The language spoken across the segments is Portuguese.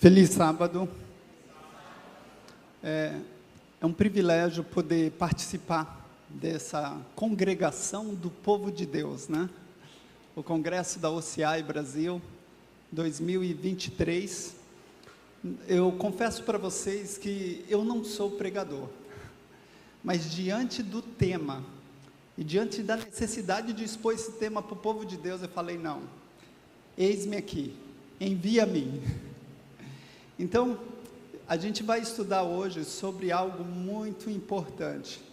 Feliz sábado. É um privilégio poder participar dessa congregação do povo de Deus, né? O Congresso da OCI Brasil 2023. Eu confesso para vocês que eu não sou pregador, mas diante do tema e diante da necessidade de expor esse tema para o povo de Deus, eu falei: não, eis-me aqui, envia-me. Então, a gente vai estudar hoje sobre algo muito importante.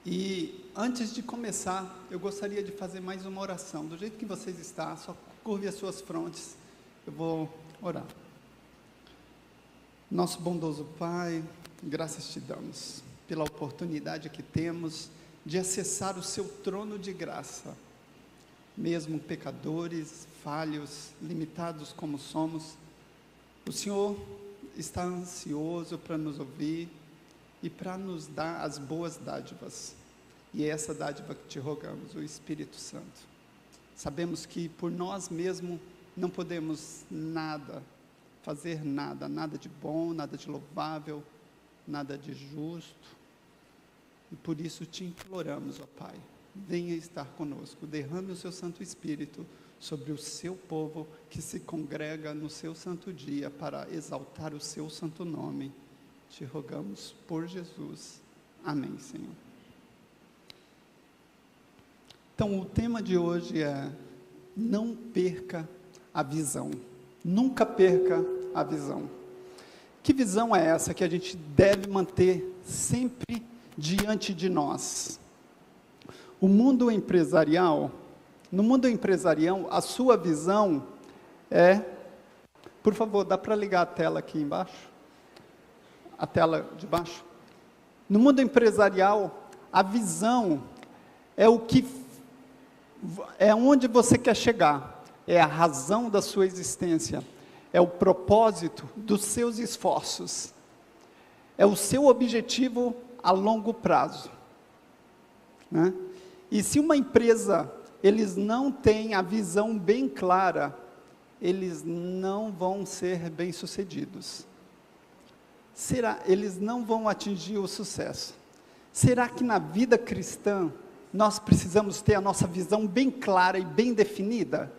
E antes de começar, eu gostaria de fazer mais uma oração. Do jeito que vocês estão, só curve as suas frontes, eu vou orar. Nosso bondoso Pai, graças te damos pela oportunidade que temos de acessar o seu trono de graça. Mesmo pecadores, falhos, limitados como somos, o Senhor está ansioso para nos ouvir e para nos dar as boas dádivas. E é essa dádiva que te rogamos, o Espírito Santo. Sabemos que por nós mesmos não podemos fazer nada de bom, nada de louvável, nada de justo. E por isso te imploramos, ó Pai, venha estar conosco, derrame o seu Santo Espírito sobre o seu povo que se congrega no seu santo dia para exaltar o seu santo nome. Te rogamos por Jesus. Amém, Senhor. Então, o tema de hoje é: não perca a visão. Nunca perca a visão. Que visão é essa que a gente deve manter sempre diante de nós? No mundo empresarial, a sua visão é... Por favor, dá para ligar a tela aqui embaixo? A tela de baixo? No mundo empresarial, a visão é onde você quer chegar, é a razão da sua existência, é o propósito dos seus esforços, é o seu objetivo a longo prazo, né? E se uma empresa, eles não têm a visão bem clara, eles não vão ser bem-sucedidos. Eles não vão atingir o sucesso. Será que na vida cristã, nós precisamos ter a nossa visão bem clara e bem definida?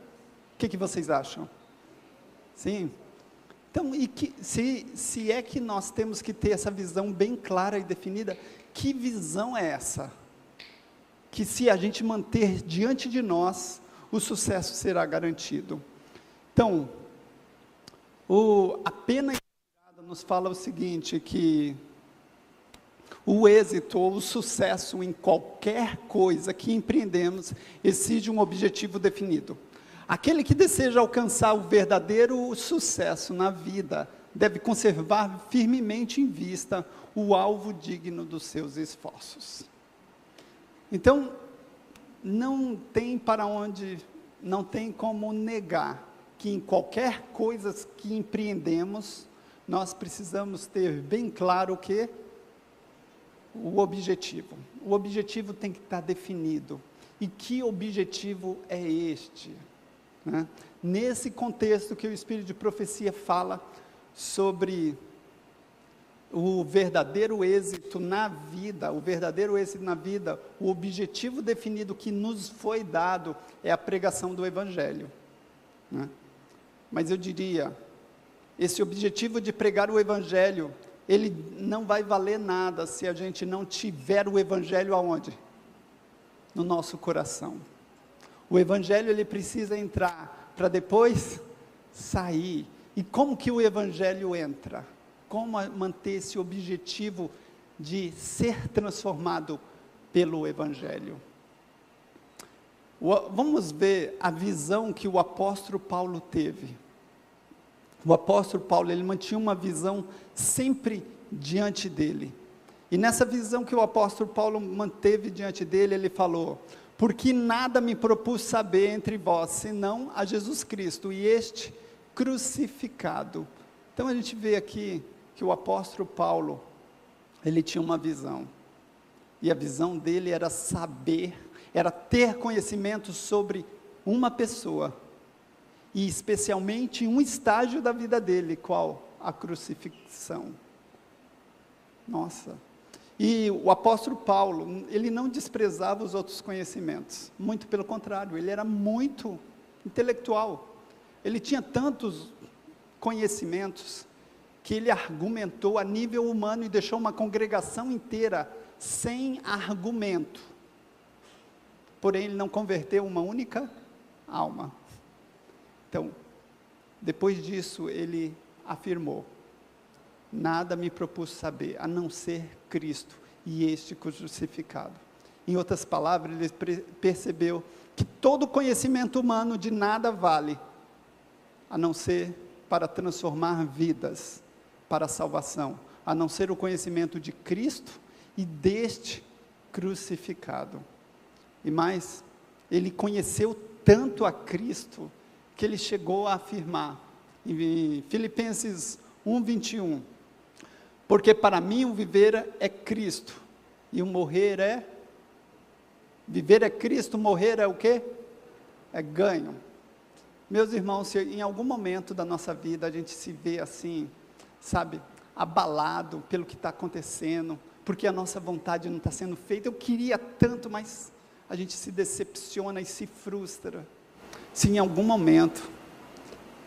O que vocês acham? Sim? Então, se é que nós temos que ter essa visão bem clara e definida, que visão é essa? Que se a gente manter diante de nós, o sucesso será garantido. Então, a pena nos fala o seguinte, que o êxito ou o sucesso em qualquer coisa que empreendemos exige um objetivo definido. Aquele que deseja alcançar o verdadeiro sucesso na vida deve conservar firmemente em vista o alvo digno dos seus esforços. Então, não tem como negar que em qualquer coisa que empreendemos, nós precisamos ter bem claro o objetivo. O objetivo tem que estar definido. E que objetivo é este? Né? Nesse contexto que o Espírito de Profecia fala sobre o verdadeiro êxito na vida, o objetivo definido que nos foi dado é a pregação do Evangelho, né? Mas eu diria, esse objetivo de pregar o Evangelho, ele não vai valer nada se a gente não tiver o Evangelho aonde? No nosso coração. O Evangelho, ele precisa entrar, para depois sair. E como que o Evangelho entra? Como manter esse objetivo de ser transformado pelo Evangelho? Vamos ver a visão que o apóstolo Paulo teve. O apóstolo Paulo, ele mantinha uma visão sempre diante dele. E nessa visão que o apóstolo Paulo manteve diante dele, ele falou: porque nada me propus saber entre vós, senão a Jesus Cristo, e este crucificado. Então a gente vê aqui que o apóstolo Paulo, ele tinha uma visão, e a visão dele era ter conhecimento sobre uma pessoa, e especialmente em um estágio da vida dele, qual? A crucifixão. Nossa! E o apóstolo Paulo, ele não desprezava os outros conhecimentos, muito pelo contrário, ele era muito intelectual, ele tinha tantos conhecimentos, que ele argumentou a nível humano e deixou uma congregação inteira sem argumento, porém ele não converteu uma única alma. Então, depois disso ele afirmou: nada me propus saber, a não ser Cristo e este crucificado. Em outras palavras, ele percebeu que todo conhecimento humano de nada vale, a não ser para transformar vidas, para a salvação, a não ser o conhecimento de Cristo e deste crucificado. E mais, ele conheceu tanto a Cristo, que ele chegou a afirmar, em Filipenses 1:21, porque para mim o viver é Cristo, e o morrer é, viver é Cristo, morrer é o quê? É ganho. Meus irmãos, se em algum momento da nossa vida a gente se vê assim, sabe, abalado pelo que está acontecendo, porque a nossa vontade não está sendo feita, eu queria tanto, mas a gente se decepciona e se frustra. Se em algum momento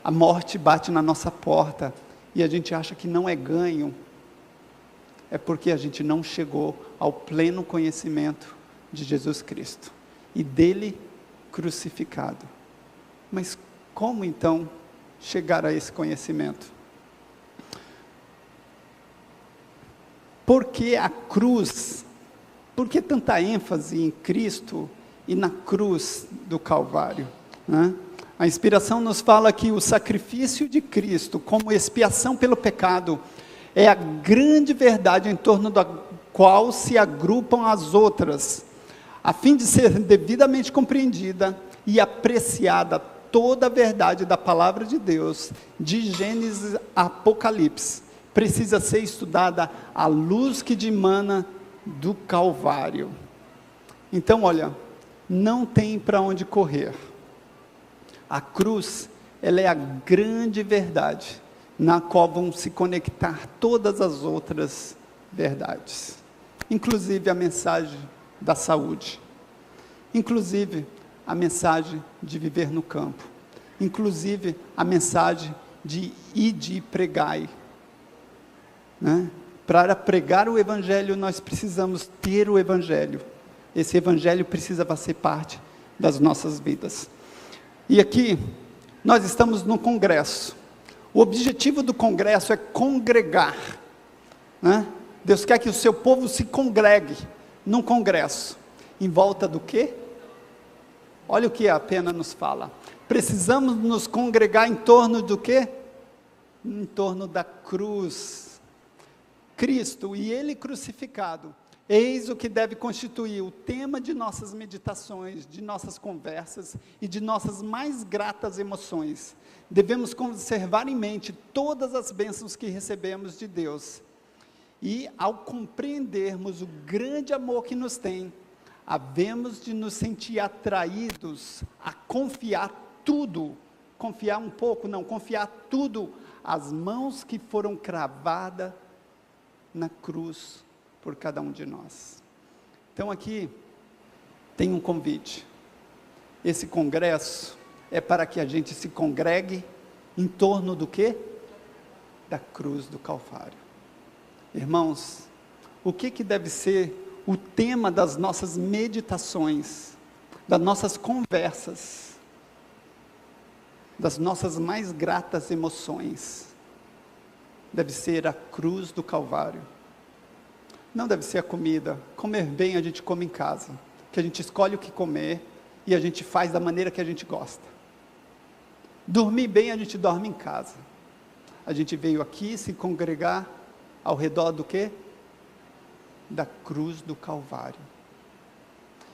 a morte bate na nossa porta e a gente acha que não é ganho, é porque a gente não chegou ao pleno conhecimento de Jesus Cristo e dele crucificado. Mas como então chegar a esse conhecimento? Por que a cruz? Por que tanta ênfase em Cristo e na cruz do Calvário? A inspiração nos fala que o sacrifício de Cristo como expiação pelo pecado é a grande verdade em torno da qual se agrupam as outras, a fim de ser devidamente compreendida e apreciada toda a verdade da palavra de Deus, de Gênesis a Apocalipse, precisa ser estudada à luz que dimana do Calvário. Então, olha, não tem para onde correr. A cruz, ela é a grande verdade, na qual vão se conectar todas as outras verdades, inclusive a mensagem da saúde, inclusive a mensagem de viver no campo, inclusive a mensagem de ide e pregai, Para pregar o Evangelho, nós precisamos ter o Evangelho, esse Evangelho precisa fazer parte das nossas vidas. E aqui, nós estamos no congresso, o objetivo do congresso é congregar, Deus quer que o seu povo se congregue, num congresso, em volta do quê? Olha o que a pena nos fala, precisamos nos congregar em torno do quê? Em torno da cruz, Cristo e Ele crucificado, eis o que deve constituir o tema de nossas meditações, de nossas conversas e de nossas mais gratas emoções. Devemos conservar em mente todas as bênçãos que recebemos de Deus, e ao compreendermos o grande amor que nos tem, havemos de nos sentir atraídos a confiar tudo, confiar um pouco, não, confiar tudo, às mãos que foram cravadas na cruz, por cada um de nós. Então aqui, tem um convite, esse congresso, é para que a gente se congregue, em torno do quê? Da cruz do Calvário. Irmãos, o que deve ser o tema das nossas meditações, das nossas conversas, das nossas mais gratas emoções? Deve ser a cruz do Calvário. Não deve ser a comida. Comer bem a gente come em casa, que a gente escolhe o que comer e a gente faz da maneira que a gente gosta. Dormir bem a gente dorme em casa. A gente veio aqui se congregar ao redor do quê? Da cruz do Calvário.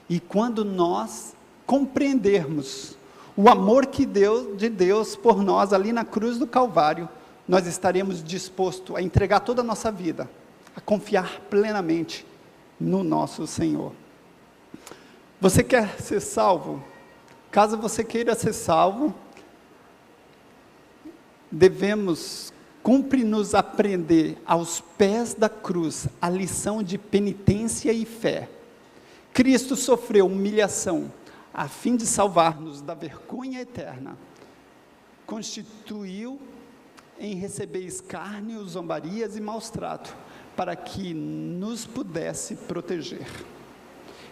E quando nós compreendermos o amor de Deus por nós ali na cruz do Calvário, nós estaremos dispostos a entregar toda a nossa vida, a confiar plenamente no nosso Senhor. Você quer ser salvo? Caso você queira ser salvo, cumpre-nos aprender aos pés da cruz a lição de penitência e fé. Cristo sofreu humilhação a fim de salvar-nos da vergonha eterna. Constituiu em receber escárnio, zombarias e maus tratos, para que nos pudesse proteger.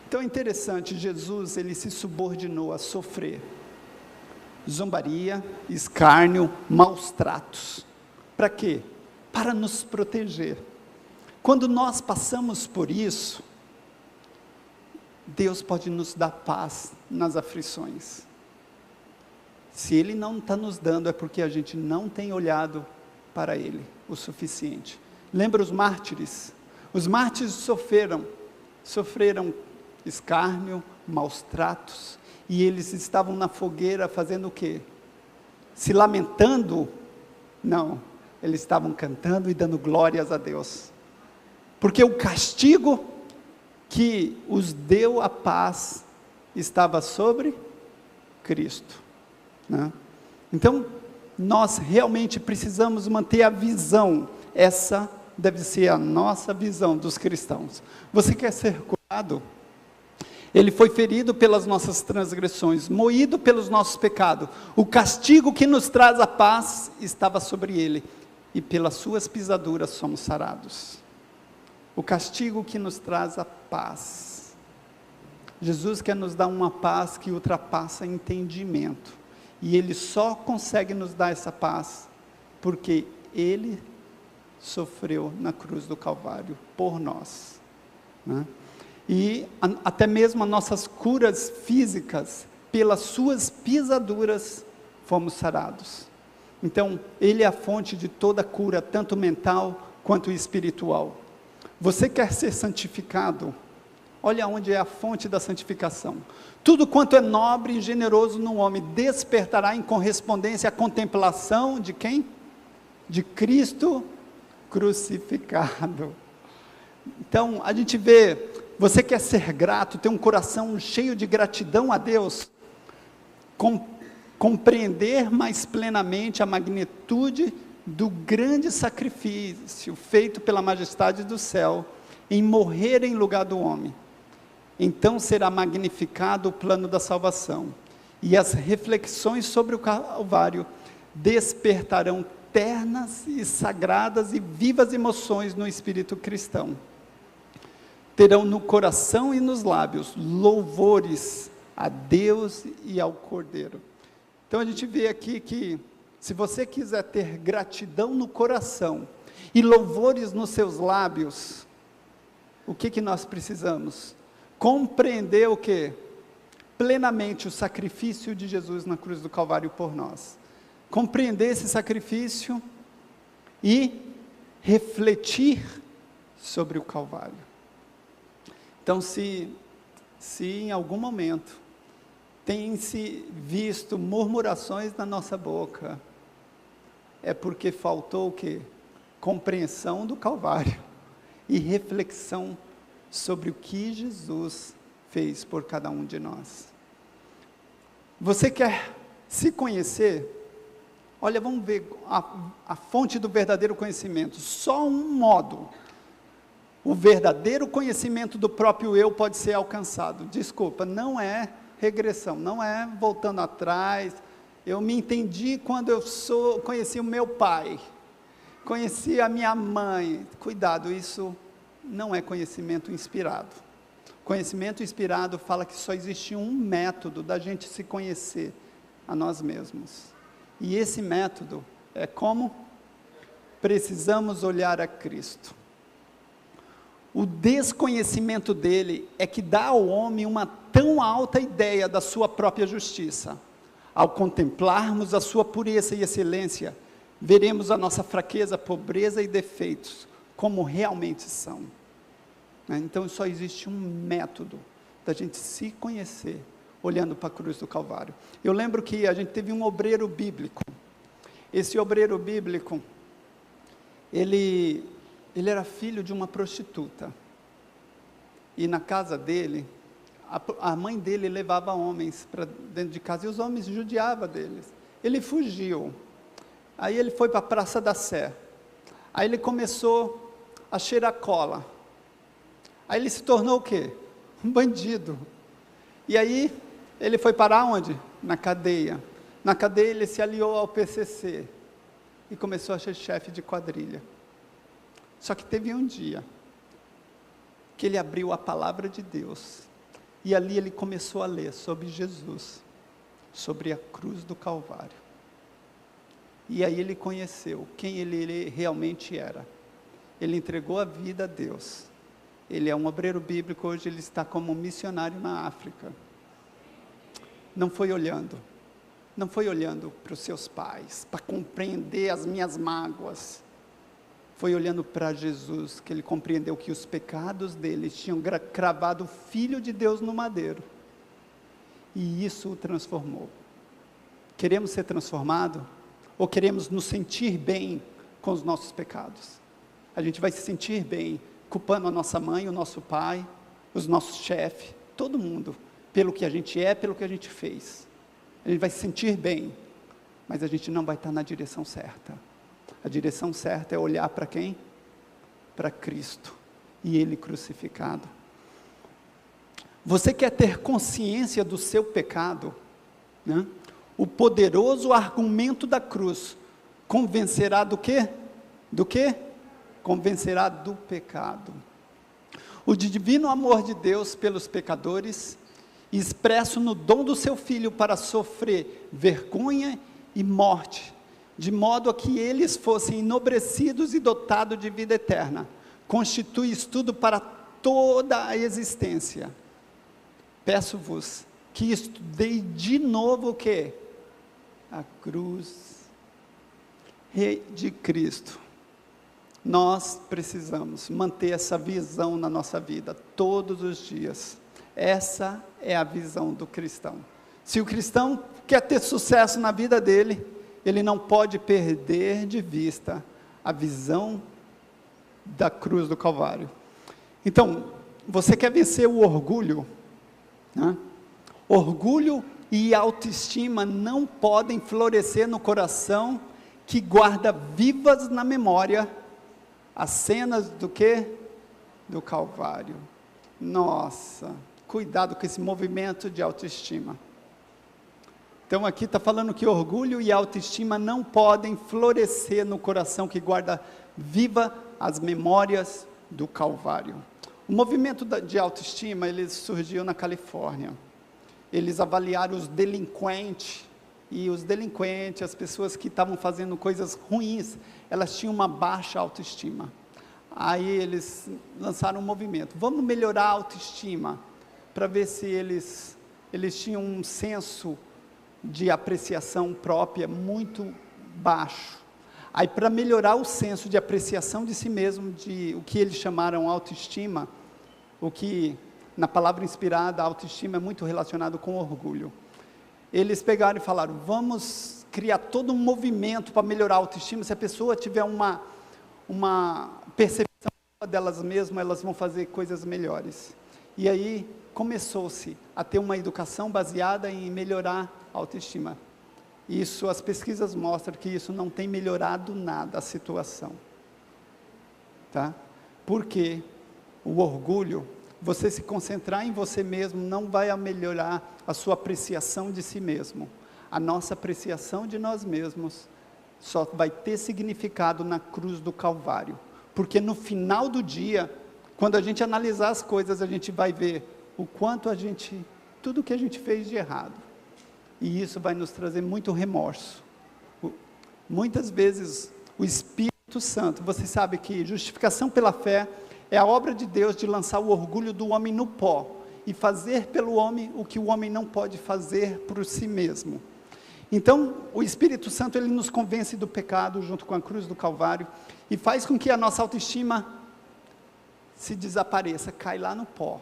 Então é interessante, Jesus, ele se subordinou a sofrer zombaria, escárnio, maus tratos. Para quê? Para nos proteger. Quando nós passamos por isso, Deus pode nos dar paz nas aflições. Se Ele não está nos dando, é porque a gente não tem olhado para Ele o suficiente. Lembra os mártires? Os mártires sofreram escárnio, maus tratos, e eles estavam na fogueira fazendo o quê? Se lamentando? Não, eles estavam cantando e dando glórias a Deus, porque o castigo que os deu a paz estava sobre Cristo, né? Então, nós realmente precisamos manter a visão, essa deve ser a nossa visão dos cristãos. Você quer ser curado? Ele foi ferido pelas nossas transgressões, moído pelos nossos pecados. O castigo que nos traz a paz estava sobre ele, e pelas suas pisaduras somos sarados. O castigo que nos traz a paz. Jesus quer nos dar uma paz que ultrapassa entendimento, e Ele só consegue nos dar essa paz, porque Ele sofreu na cruz do Calvário, por nós, né? E até mesmo as nossas curas físicas, pelas suas pisaduras, fomos sarados. Então, Ele é a fonte de toda cura, tanto mental quanto espiritual. Você quer ser santificado? Olha onde é a fonte da santificação. Tudo quanto é nobre e generoso no homem, despertará em correspondência à contemplação de quem? De Cristo crucificado. Então, a gente vê, você quer ser grato, ter um coração cheio de gratidão a Deus, compreender mais plenamente a magnitude do grande sacrifício feito pela majestade do céu, em morrer em lugar do homem. Então será magnificado o plano da salvação, e as reflexões sobre o Calvário despertarão ternas e sagradas e vivas emoções no espírito cristão. Terão no coração e nos lábios louvores a Deus e ao Cordeiro. Então a gente vê aqui que, se você quiser ter gratidão no coração e louvores nos seus lábios, o que nós precisamos? Compreender o quê? Plenamente o sacrifício de Jesus na cruz do Calvário por nós. Compreender esse sacrifício e refletir sobre o Calvário. Então, se em algum momento tem-se visto murmurações na nossa boca, é porque faltou o quê? Compreensão do Calvário e reflexão sobre o que Jesus fez por cada um de nós. Você quer se conhecer? Olha, vamos ver a fonte do verdadeiro conhecimento. Só um modo o verdadeiro conhecimento do próprio eu pode ser alcançado. Desculpa, não é regressão, não é voltando atrás. Eu me entendi quando conheci o meu pai, conheci a minha mãe. Cuidado, isso não é conhecimento inspirado. Conhecimento inspirado fala que só existe um método da gente se conhecer a nós mesmos. E esse método é como? Precisamos olhar a Cristo. O desconhecimento dele é que dá ao homem uma tão alta ideia da sua própria justiça. Ao contemplarmos a sua pureza e excelência, veremos a nossa fraqueza, pobreza e defeitos, como realmente são. Então só existe um método da gente se conhecer, olhando para a cruz do Calvário. Eu lembro que a gente teve um obreiro bíblico. Esse obreiro bíblico, ele era filho de uma prostituta, e na casa dele, a mãe dele levava homens para dentro de casa, e os homens judiavam deles. Ele fugiu. Aí ele foi para a Praça da Sé. Aí ele começou a cheirar cola. Aí ele se tornou o quê? Um bandido. E aí ele foi parar onde? Na cadeia. Na cadeia ele se aliou ao PCC e começou a ser chefe de quadrilha. Só que teve um dia que ele abriu a palavra de Deus e ali ele começou a ler sobre Jesus, sobre a cruz do Calvário. E aí ele conheceu quem ele realmente era. Ele entregou a vida a Deus. Ele é um obreiro bíblico, hoje ele está como missionário na África. Não foi olhando para os seus pais, para compreender as minhas mágoas. Foi olhando para Jesus, que ele compreendeu que os pecados dele tinham cravado o Filho de Deus no madeiro. E isso o transformou. Queremos ser transformados? Ou queremos nos sentir bem com os nossos pecados? A gente vai se sentir bem culpando a nossa mãe, o nosso pai, os nossos chefes, todo mundo, pelo que a gente é, pelo que a gente fez. A gente vai se sentir bem, mas a gente não vai estar na direção certa. A direção certa é olhar para quem? Para Cristo, e Ele crucificado. Você quer ter consciência do seu pecado, né? O poderoso argumento da cruz convencerá do quê? Do quê? Convencerá do pecado. O divino amor de Deus pelos pecadores, expresso no dom do seu Filho para sofrer vergonha e morte, de modo a que eles fossem enobrecidos e dotados de vida eterna, constitui estudo para toda a existência. Peço-vos que estudei de novo o quê? A cruz de Cristo. Nós precisamos manter essa visão na nossa vida, todos os dias. Essa é a visão do cristão. Se o cristão quer ter sucesso na vida dele, ele não pode perder de vista a visão da cruz do Calvário. Então, você quer vencer o orgulho, né? Orgulho e autoestima não podem florescer no coração que guarda vivas na memória as cenas do quê? Do Calvário. Nossa, cuidado com esse movimento de autoestima. Então aqui está falando que orgulho e autoestima não podem florescer no coração que guarda viva as memórias do Calvário. O movimento de autoestima, ele surgiu na Califórnia. Eles avaliaram os delinquentes, e os delinquentes, as pessoas que estavam fazendo coisas ruins, elas tinham uma baixa autoestima. Aí eles lançaram um movimento, vamos melhorar a autoestima, para ver se eles tinham um senso de apreciação própria muito baixo. Aí para melhorar o senso de apreciação de si mesmo, de o que eles chamaram autoestima, o que na palavra inspirada, a autoestima é muito relacionado com orgulho. Eles pegaram e falaram, vamos criar todo um movimento para melhorar a autoestima. Se a pessoa tiver uma percepção delas mesmas, elas vão fazer coisas melhores. E aí começou-se a ter uma educação baseada em melhorar a autoestima. Isso, as pesquisas mostram que isso não tem melhorado nada a situação. Tá? Porque o orgulho, você se concentrar em você mesmo, não vai melhorar a sua apreciação de si mesmo. A nossa apreciação de nós mesmos só vai ter significado na cruz do Calvário. Porque no final do dia, quando a gente analisar as coisas, a gente vai ver o quanto tudo que a gente fez de errado. E isso vai nos trazer muito remorso. Muitas vezes, o Espírito Santo, você sabe que justificação pela fé é a obra de Deus de lançar o orgulho do homem no pó e fazer pelo homem o que o homem não pode fazer por si mesmo. Então, o Espírito Santo, ele nos convence do pecado junto com a cruz do Calvário e faz com que a nossa autoestima se desapareça, cai lá no pó,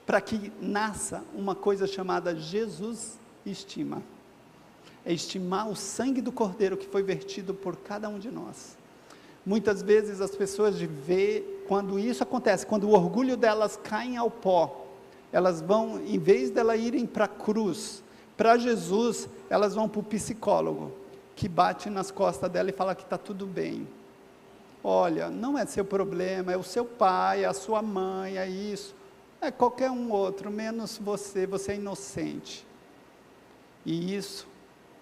para que nasça uma coisa chamada Jesus estima. É estimar o sangue do Cordeiro que foi vertido por cada um de nós. Muitas vezes as pessoas quando isso acontece, quando o orgulho delas cai ao pó, elas vão, em vez delas irem para a cruz, para Jesus, elas vão para o psicólogo. que bate nas costas dela e fala que está tudo bem. Olha, não é seu problema, é o seu pai, é a sua mãe, é isso. É qualquer um outro, menos você, você é inocente. E isso,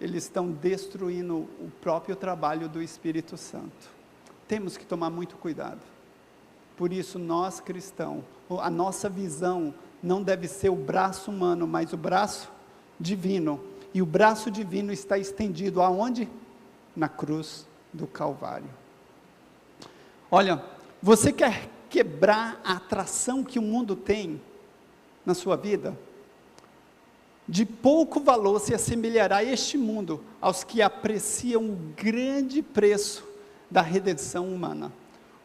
eles estão destruindo o próprio trabalho do Espírito Santo. Temos que tomar muito cuidado. Por isso, nós cristãos, a nossa visão não deve ser o braço humano, mas o braço divino. E o braço divino está estendido aonde? Na cruz do Calvário. Olha, você quer quebrar a atração que o mundo tem na sua vida? De pouco valor se assemelhará este mundo aos que apreciam o grande preço da redenção humana,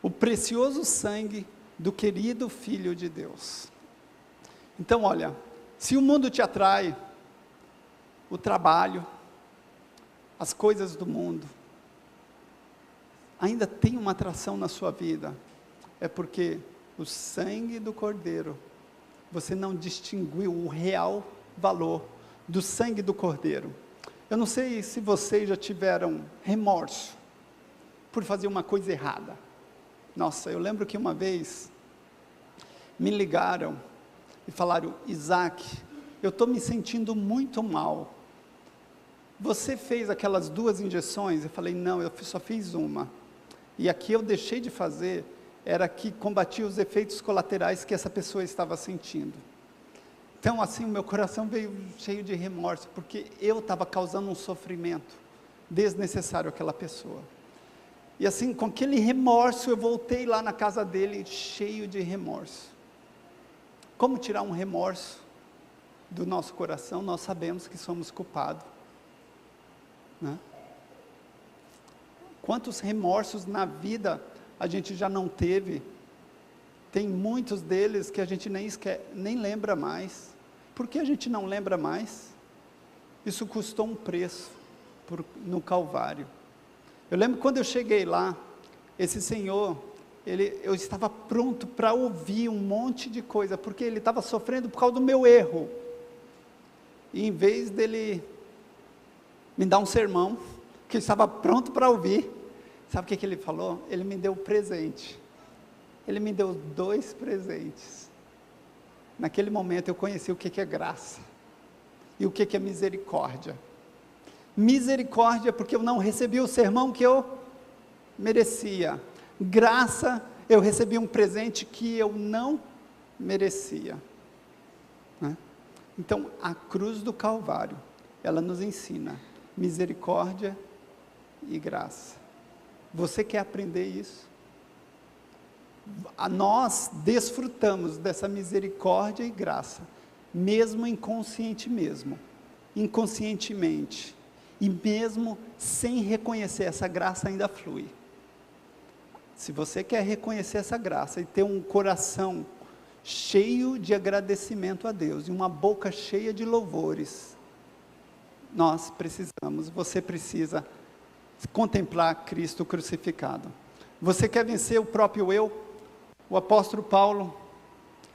o precioso sangue do querido Filho de Deus. Então, olha, se o mundo te atrai, o trabalho, as coisas do mundo, ainda tem uma atração na sua vida, é porque o sangue do Cordeiro, você não distinguiu o real valor do sangue do Cordeiro. Eu não sei se vocês já tiveram remorso por fazer uma coisa errada. Nossa, eu lembro que uma vez me ligaram e falaram: Isaac, eu estou me sentindo muito mal. Você fez aquelas 2 injeções? Eu falei: não, eu só fiz uma. E aqui eu deixei de fazer, era que combatia os efeitos colaterais que essa pessoa estava sentindo. Então, assim, o meu coração veio cheio de remorso, porque eu estava causando um sofrimento desnecessário àquela pessoa. E assim, com aquele remorso, eu voltei lá na casa dele, cheio de remorso. Como tirar um remorso do nosso coração? Nós sabemos que somos culpados, né? Quantos remorsos na vida a gente já não teve? Tem muitos deles que a gente nem lembra mais. Por que a gente não lembra mais? Isso custou um preço no Calvário. Eu lembro quando eu cheguei lá, esse senhor, eu estava pronto para ouvir um monte de coisa, porque ele estava sofrendo por causa do meu erro. E em vez dele me dar um sermão, que eu estava pronto para ouvir, sabe o que ele falou? Ele me deu presente. Ele me deu 2 presentes. Naquele momento eu conheci o que é graça e o que é misericórdia. Misericórdia porque eu não recebi o sermão que eu merecia. Graça, eu recebi um presente que eu não merecia, né? Então, a cruz do Calvário, ela nos ensina misericórdia e graça. Você quer aprender isso? Nós desfrutamos dessa misericórdia e graça, mesmo inconscientemente, e mesmo sem reconhecer, essa graça ainda flui. Se você quer reconhecer essa graça e ter um coração cheio de agradecimento a Deus, e uma boca cheia de louvores, você precisa contemplar Cristo crucificado. Você quer vencer o próprio eu? O apóstolo Paulo,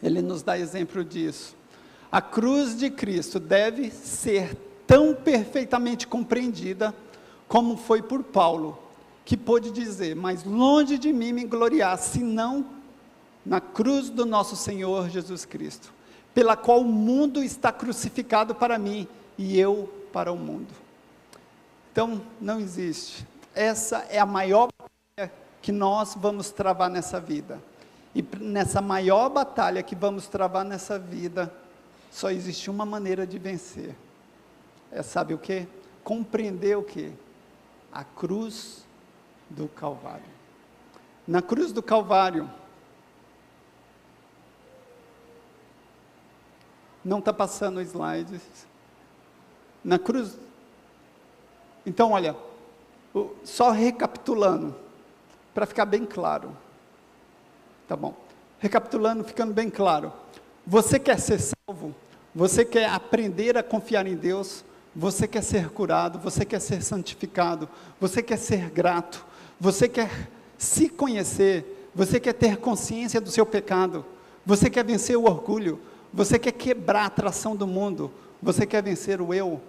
ele nos dá exemplo disso. A cruz de Cristo deve ser tão perfeitamente compreendida, como foi por Paulo, que pôde dizer: mas longe de mim me gloriar, senão na cruz do nosso Senhor Jesus Cristo, pela qual o mundo está crucificado para mim, e eu para o mundo. Então, não existe. Essa é a maior batalha que nós vamos travar nessa vida. E nessa maior batalha que vamos travar nessa vida, só existe uma maneira de vencer. Sabe o que? Compreender o que? A cruz do Calvário. Na cruz do Calvário, não está passando slides. Na cruz. Então, olha, só recapitulando, para ficar bem claro. Tá bom. Recapitulando, ficando bem claro. Você quer ser salvo? Você quer aprender a confiar em Deus? Você quer ser curado? Você quer ser santificado? Você quer ser grato? Você quer se conhecer? Você quer ter consciência do seu pecado? Você quer vencer o orgulho? Você quer quebrar a atração do mundo? Você quer vencer o eu?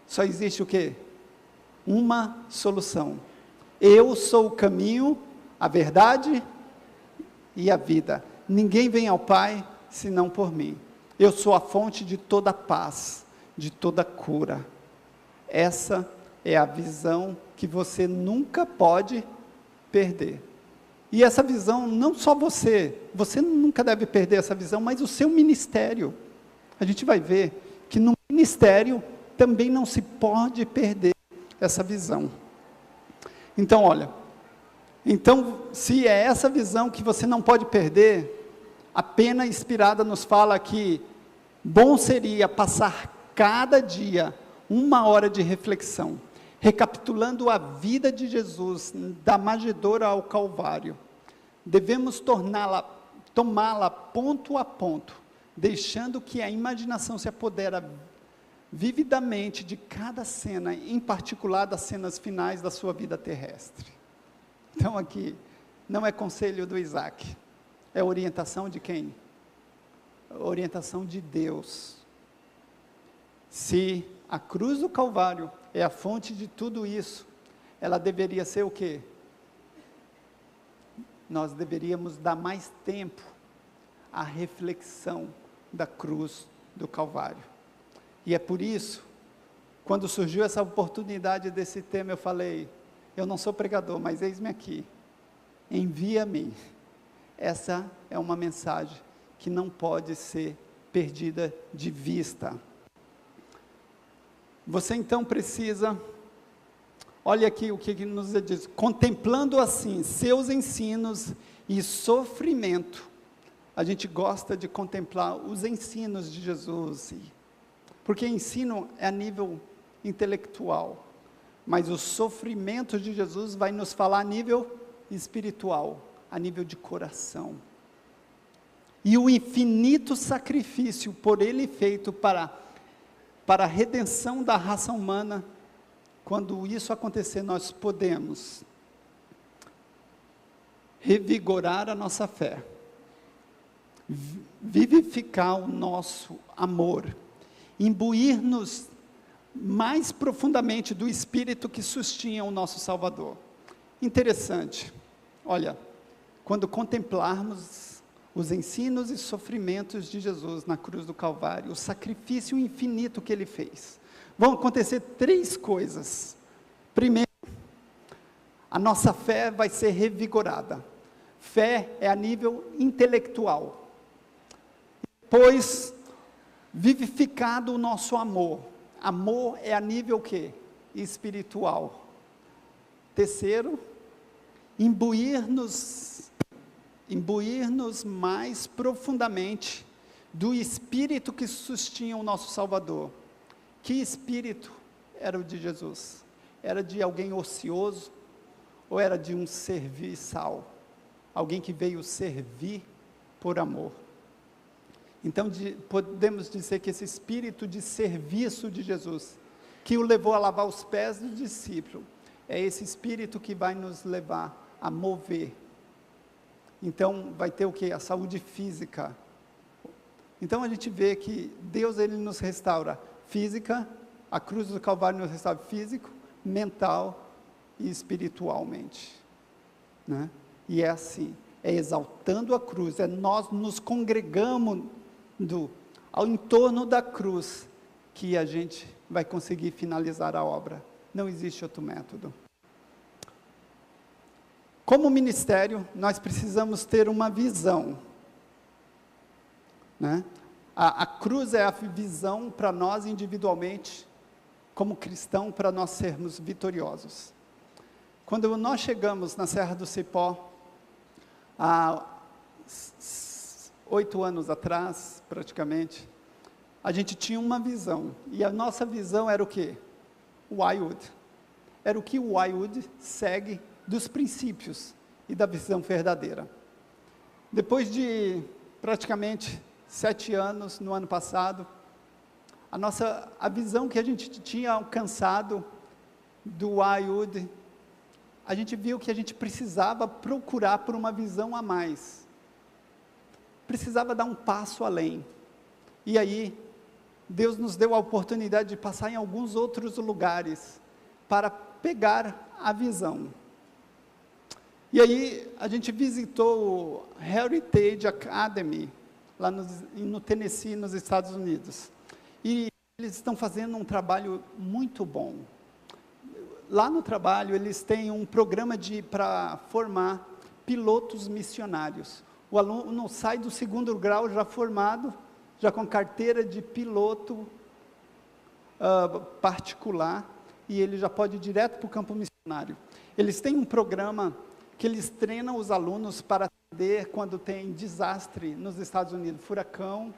Só existe o quê? uma solução. Eu sou o caminho, a verdade e a vida. Ninguém vem ao Pai senão por mim. Eu sou a fonte de toda paz, de toda cura. Essa é a visão que você nunca pode perder. E essa visão, não só você nunca deve perder essa visão, mas o seu ministério. A gente vai ver que no ministério também não se pode perder essa visão. Então, olha, se é essa visão que você não pode perder, a Pena Inspirada nos fala que bom seria passar cada dia 1 hora de reflexão, recapitulando a vida de Jesus, da manjedoura ao Calvário. Devemos tomá-la ponto a ponto, deixando que a imaginação se apodera vividamente de cada cena, em particular das cenas finais da sua vida terrestre. Então aqui, não é conselho do Isaac, é orientação de quem? Orientação de Deus. Se a cruz do Calvário é a fonte de tudo isso, ela deveria ser o quê? Nós deveríamos dar mais tempo à reflexão da cruz do Calvário. E é por isso, quando surgiu essa oportunidade desse tema, eu falei, eu não sou pregador, mas eis-me aqui, envia-me. Essa é uma mensagem que não pode ser perdida de vista. Você então precisa, olha aqui o que nos diz, contemplando assim seus ensinos e sofrimento. A gente gosta de contemplar os ensinos de Jesus, porque ensino é a nível intelectual, mas o sofrimento de Jesus vai nos falar a nível espiritual, a nível de coração. E o infinito sacrifício por ele feito para a redenção da raça humana, quando isso acontecer, nós podemos revigorar a nossa fé, vivificar o nosso amor, imbuir-nos mais profundamente do Espírito que sustinha o nosso Salvador. Interessante, olha, quando contemplarmos os ensinos e sofrimentos de Jesus na cruz do Calvário, o sacrifício infinito que ele fez, vão acontecer 3 coisas. Primeiro, a nossa fé vai ser revigorada. Fé é a nível intelectual. Depois, vivificado o nosso amor. Amor é a nível o quê? Espiritual. Terceiro, imbuir-nos mais profundamente do Espírito que sustinha o nosso Salvador. Que Espírito era o de Jesus? Era de alguém ocioso? Ou era de um serviçal? Alguém que veio servir por amor? Então, podemos dizer que esse espírito de serviço de Jesus, que o levou a lavar os pés do discípulo, é esse espírito que vai nos levar a mover. Então, vai ter o quê? A saúde física. Então, a gente vê que Deus, ele nos restaura física, a cruz do Calvário nos restaura físico, mental e espiritualmente, né? E é assim, é exaltando a cruz, é nós nos congregamos ao entorno da cruz, que a gente vai conseguir finalizar a obra. Não existe outro método. Como ministério, nós precisamos ter uma visão, né? A cruz é a visão para nós individualmente, como cristão, para nós sermos vitoriosos. Quando nós chegamos na Serra do Cipó, há 8 anos atrás, praticamente, a gente tinha uma visão, e a nossa visão era o quê? O Wildwood. Era o que o Wildwood segue dos princípios e da visão verdadeira. Depois de praticamente 7 anos, no ano passado, a visão que a gente tinha alcançado do Wildwood, a gente viu que a gente precisava procurar por uma visão a mais, precisava dar um passo além, e aí, Deus nos deu a oportunidade de passar em alguns outros lugares, para pegar a visão. E aí a gente visitou o Heritage Academy, lá no Tennessee, nos Estados Unidos. E eles estão fazendo um trabalho muito bom. Lá no trabalho, eles têm um programa para formar pilotos missionários. O aluno sai do 2º grau já formado, já com carteira de piloto particular, e ele já pode ir direto para o campo missionário. Eles têm um programa que eles treinam os alunos para atender quando tem desastre nos Estados Unidos, furacão,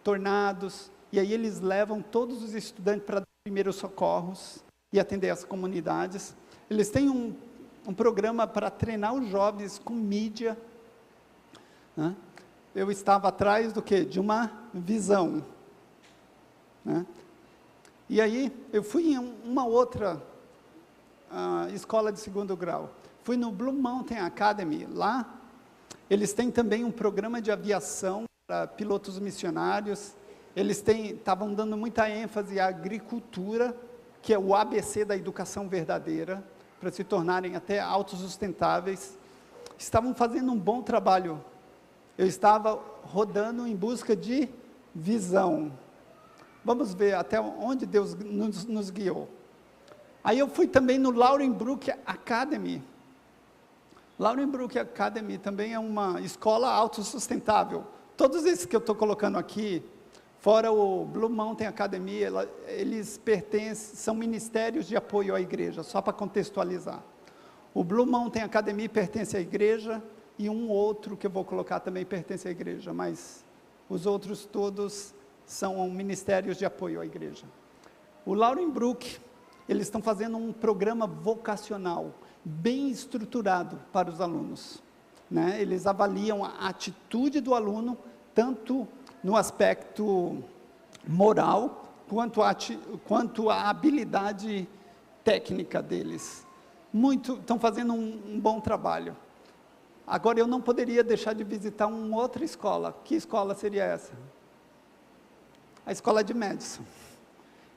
tornados, e aí eles levam todos os estudantes para dar primeiros socorros e atender as comunidades. Eles têm um programa para treinar os jovens com mídia, né? Eu estava atrás do quê? De uma visão, né? E aí, eu fui em uma outra escola de 2º grau. Fui no Blue Mountain Academy. Lá, eles têm também um programa de aviação para pilotos missionários. Eles estavam dando muita ênfase à agricultura, que é o ABC da educação verdadeira, para se tornarem até autossustentáveis. Estavam fazendo um bom trabalho. Eu estava rodando em busca de visão. Vamos ver até onde Deus nos guiou. Aí eu fui também no Lauren Brook Academy. Lauren Brook Academy também é uma escola autossustentável. Todos esses que eu estou colocando aqui, fora o Blue Mountain Academy, eles são ministérios de apoio à igreja, só para contextualizar. O Blue Mountain Academy pertence à igreja, e um outro que eu vou colocar também pertence à igreja, mas os outros todos são ministérios de apoio à igreja. O Lauren Brook, eles estão fazendo um programa vocacional, bem estruturado para os alunos, né? Eles avaliam a atitude do aluno, tanto no aspecto moral, quanto a habilidade técnica deles. Estão fazendo um bom trabalho. Agora, eu não poderia deixar de visitar uma outra escola. Que escola seria essa? A escola de Madison.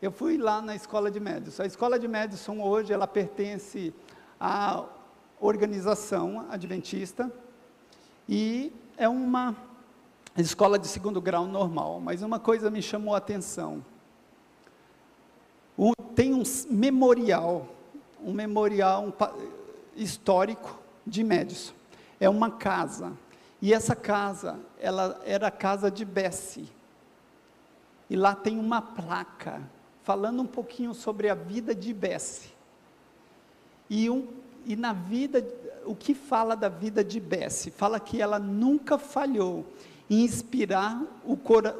Eu fui lá na escola de Madison. A escola de Madison hoje, ela pertence à organização adventista, e é uma escola de 2º grau normal, mas uma coisa me chamou a atenção. Tem um memorial histórico de Madison. É uma casa, e essa casa, ela era a casa de Bessie. E lá tem uma placa, falando um pouquinho sobre a vida de Bessie. E na vida, o que fala da vida de Bessie? Fala que ela nunca falhou em inspirar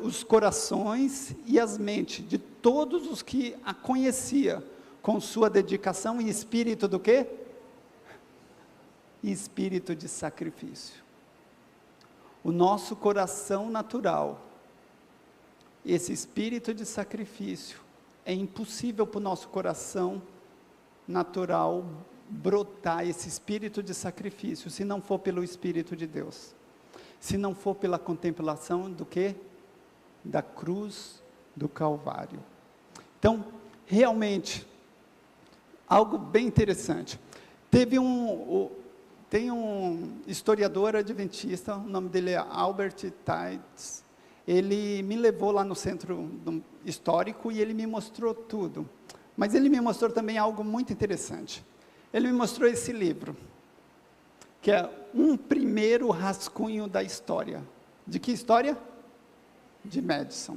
os corações e as mentes de todos os que a conhecia, com sua dedicação e espírito do quê? Espírito de sacrifício. O nosso coração natural, esse espírito de sacrifício, é impossível para o nosso coração natural brotar esse espírito de sacrifício, se não for pelo Espírito de Deus, se não for pela contemplação do quê? Da cruz do Calvário. Então, realmente, algo bem interessante. Tem um historiador adventista, o nome dele é Albert Tides. Ele me levou lá no centro histórico e ele me mostrou tudo. Mas ele me mostrou também algo muito interessante. Ele me mostrou esse livro, que é um primeiro rascunho da história. De que história? De Madison.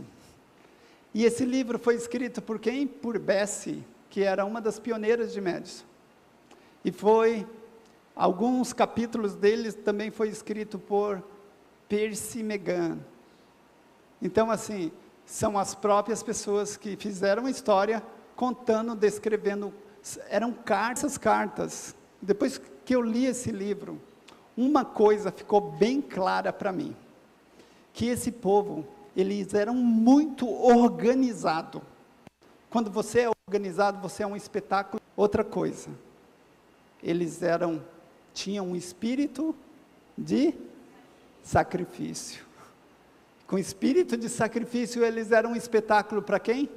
E esse livro foi escrito por quem? Por Bessie, que era uma das pioneiras de Madison. E alguns capítulos deles também foi escrito por Percy Megan. Então, assim, são as próprias pessoas que fizeram a história, contando, descrevendo, eram essas cartas. Depois que eu li esse livro, uma coisa ficou bem clara para mim, que esse povo, eles eram muito organizados. Quando você é organizado, você é um espetáculo. Outra coisa, eles tinham um espírito de sacrifício. Com espírito de sacrifício, eles eram um espetáculo para quem?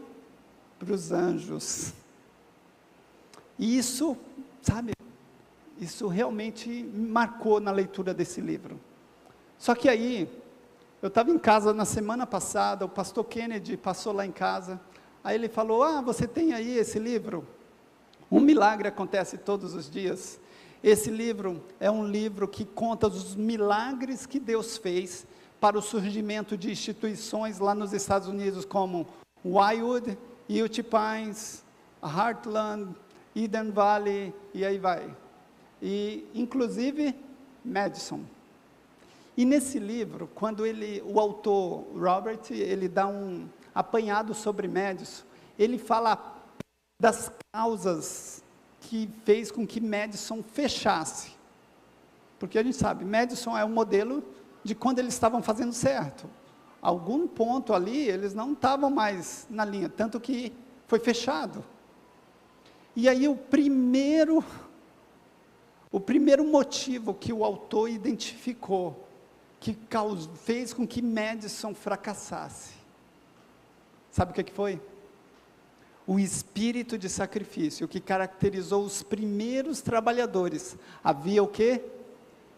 Para os anjos. E isso, sabe, isso realmente me marcou na leitura desse livro. Só que aí, eu estava em casa na semana passada, o pastor Kennedy passou lá em casa, aí ele falou, você tem aí esse livro? Um milagre acontece todos os dias. Esse livro é um livro que conta os milagres que Deus fez para o surgimento de instituições lá nos Estados Unidos, como Wildwood, Utah Pines, Heartland, Eden Valley, e aí vai. E, inclusive, Madison. E nesse livro, quando o autor Robert, ele dá um apanhado sobre Madison, ele fala das causas que fez com que Madison fechasse. Porque a gente sabe, Madison é um modelo de quando eles estavam fazendo certo. Algum ponto ali, eles não estavam mais na linha, tanto que foi fechado. E aí o primeiro motivo que o autor identificou, que fez com que Madison fracassasse, sabe o que foi? O espírito de sacrifício, que caracterizou os primeiros trabalhadores, havia o quê?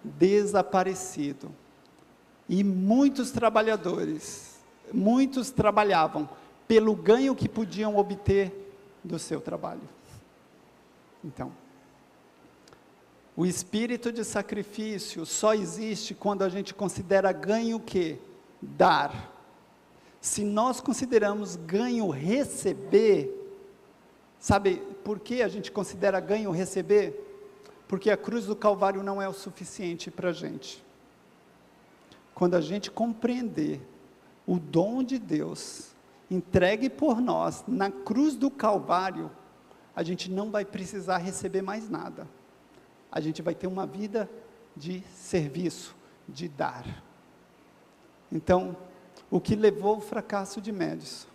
Desaparecido. E muitos trabalhavam pelo ganho que podiam obter do seu trabalho. Então, o espírito de sacrifício só existe quando a gente considera ganho o quê? Dar. Se nós consideramos ganho receber, sabe por que a gente considera ganho receber? Porque a cruz do Calvário não é o suficiente para a gente. Quando a gente compreender o dom de Deus, entregue por nós, na cruz do Calvário, a gente não vai precisar receber mais nada. A gente vai ter uma vida de serviço, de dar. Então, o que levou ao fracasso de Madison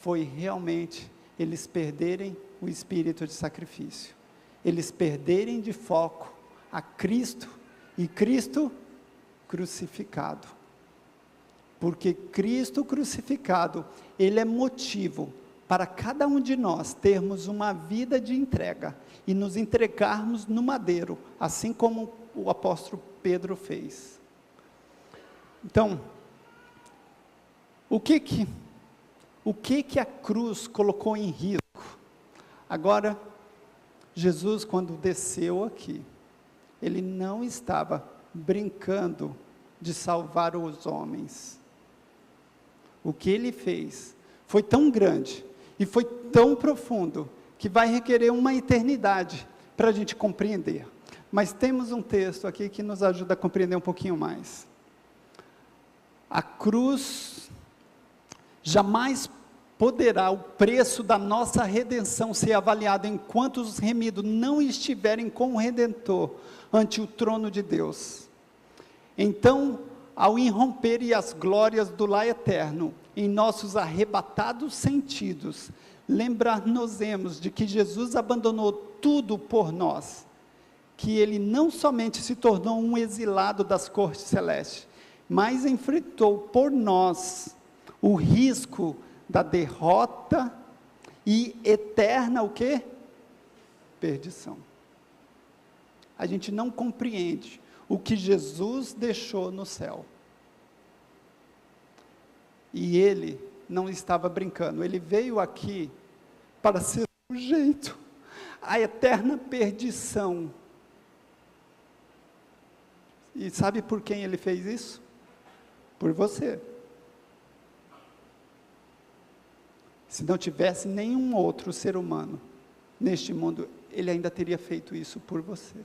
foi realmente eles perderem o espírito de sacrifício, eles perderem de foco a Cristo, e Cristo crucificado, porque Cristo crucificado, ele é motivo para cada um de nós termos uma vida de entrega, e nos entregarmos no madeiro, assim como o apóstolo Pedro fez. Então, o que a cruz colocou em risco? Agora, Jesus, quando desceu aqui, ele não estava brincando de salvar os homens. O que ele fez foi tão grande e foi tão profundo que vai requerer uma eternidade para a gente compreender. Mas temos um texto aqui que nos ajuda a compreender um pouquinho mais. A cruz jamais poderá o preço da nossa redenção ser avaliado enquanto os remidos não estiverem com o Redentor ante o trono de Deus. Então, ao irromperem as glórias do lar eterno em nossos arrebatados sentidos, lembrar-nos-emos de que Jesus abandonou tudo por nós, que ele não somente se tornou um exilado das cortes celestes, mas enfrentou por nós o risco da derrota e eterna o quê? Perdição. A gente não compreende o que Jesus deixou no céu. E ele não estava brincando, ele veio aqui para ser sujeito à eterna perdição. E sabe por quem ele fez isso? Por você. Se não tivesse nenhum outro ser humano neste mundo, ele ainda teria feito isso por você.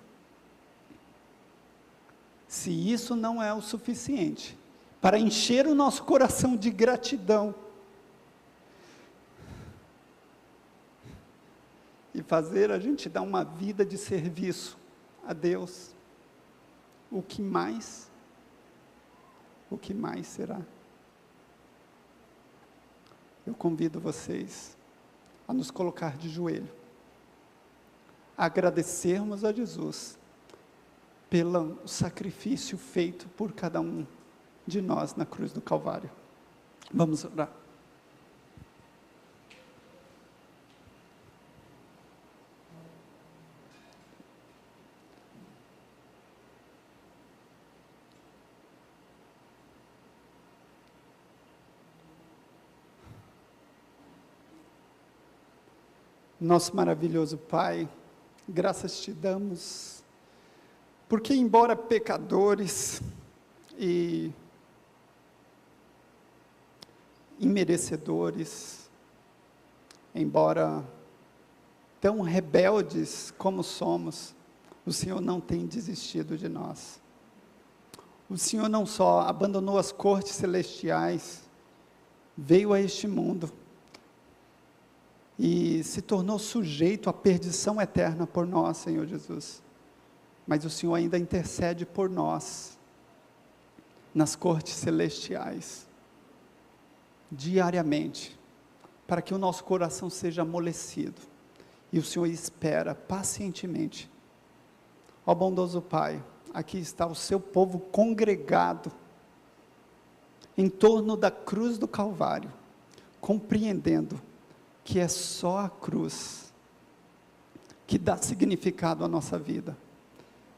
Se isso não é o suficiente para encher o nosso coração de gratidão e fazer a gente dar uma vida de serviço a Deus, o que mais será? Eu convido vocês a nos colocar de joelho, a agradecermos a Jesus pelo sacrifício feito por cada um de nós na cruz do Calvário. Vamos orar. Nosso maravilhoso Pai, graças te damos, porque embora pecadores e imerecedores, embora tão rebeldes como somos, o Senhor não tem desistido de nós. O Senhor não só abandonou as cortes celestiais, veio a este mundo e se tornou sujeito à perdição eterna por nós, Senhor Jesus. Mas o Senhor ainda intercede por nós, nas cortes celestiais, diariamente, para que o nosso coração seja amolecido, e o Senhor espera pacientemente. Ó bondoso Pai, aqui está o seu povo congregado, em torno da cruz do Calvário, compreendendo que é só a cruz que dá significado à nossa vida,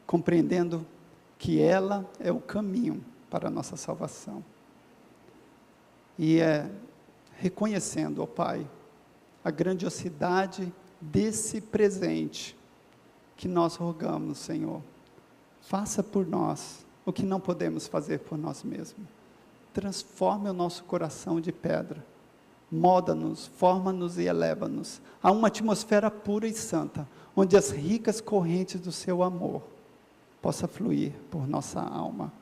compreendendo que ela é o caminho para a nossa salvação, e reconhecendo, ó Pai, a grandiosidade desse presente, que nós rogamos, Senhor, faça por nós o que não podemos fazer por nós mesmos, transforme o nosso coração de pedra, molda-nos, forma-nos e eleva-nos a uma atmosfera pura e santa, onde as ricas correntes do seu amor possa fluir por nossa alma.